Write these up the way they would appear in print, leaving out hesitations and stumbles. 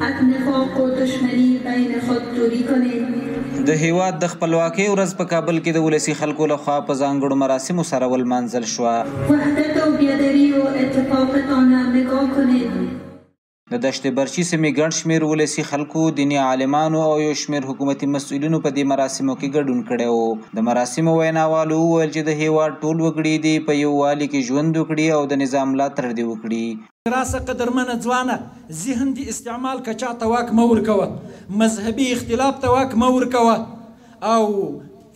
از نفاق و دشمنی بین خود دوری کنید. د هیواد د خپلواکۍ ورځ په کابل کې د ولسي خلکو لخوا په ځانګړو مراسمو سره ولمانځل شوه. وحدت و بیادری و اتفاقتان را نگاه کنید. د دشت برچي سیمې ګڼ شمېر ولسي خلکو، دیني عالمانو او یو شمېر حکومتي مسؤلینو په دې مراسمو کې ګډون کړی و. د مراسمو ویناوالو وویل چې د هیواد ټول وګړي دې په یووالي کې ژوند وکړي او د نظام ملاتړ دې وکړي. راسه قدرمنه ځوانه، ذهن دې استعمال که چا ته واک مه ورکوه، مذهبي اختلاف ته واک مه ورکوه او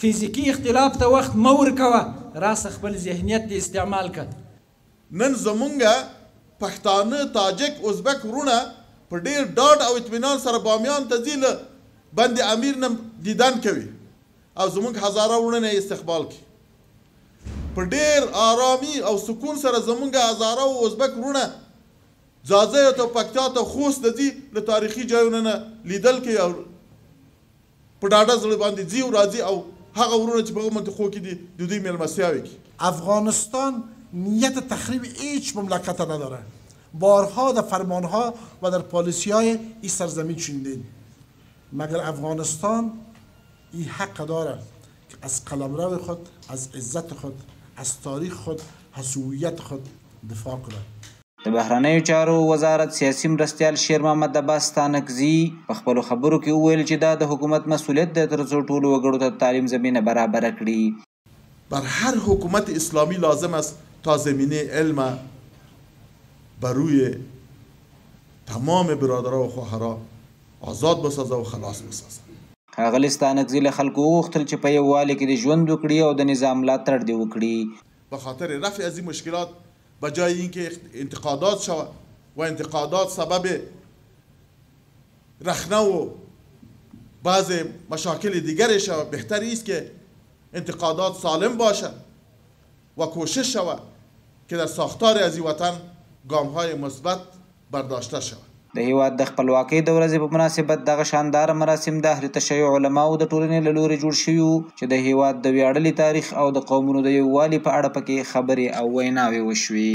فیزیکي اختلاف ته وخت مه ورکوه. راسه خپل ذهنیت دې استعمال کړه. نن زمونږ پښتانه، تاجک، ازبک ورونه په ډېر ډاډ او اطمینان سره بامیان ته ځي، له بند امیر نه دیدن کوي او زموږ هزاره ورونه نه استقبال کوي. په ډېر آرامي او سکون سره زموږ هزاره او ازبک ورونه ځاځیو ته، پکتیا ته، خوست ته ځي، له تاریخي ځایونو نه لیدل کوي او په ډاډه زړه باندې ځي او راځي او هغه ورونه چې په هغو منطقو کې دي د دوی مېلمستیاوې کوي. افغانستان نیت تخریب هیچ مملکت نداره. بارها در فرمانها و در پالیسی های این سرزمین شنیدین، مگر افغانستان این حق داره که از قلمرو خود، از عزت خود، از تاریخ خود، از هویت خود دفاع کنه. د بهرنیو چارو وزارت سیاسي مرستیال شیر محمد عباس ستانکزي په خپلو خبرو کې وویل چې دا د حکومت مسؤلیت دی تر څو ټولو وګړو ته تعلیم زمینه برابره کړي. بر هر حکومت اسلامی لازم است تا زمینه علم بر روی تمام برادرها و خواهرها آزاد بسازه و خلاص بسازه. ښاغلي ستانکزي له خلکو وغوښتل چې په یووالي کې د ژوند وکړي او د نظام ملاتړ دې وکړي. به خاطر رفع از این مشکلات به جای اینکه انتقادات شود و انتقادات سبب رخنه و بعض مشاکل دیگری شود، بهتر است که انتقادات سالم باشد و کوشش شود که در ساختار از این وطن گام‌های مثبت برداشته شود. د هیواد د خپلواکۍ د ورځې په مناسبت دغه شاندار مراسم د اهل تشیع علماو د ټولنې له لورې جوړ شوي وو چې د هیواد د ویاړلي تاریخ او د قومونو د یووالي په اړه پکې خبرې او ویناوې وشوې.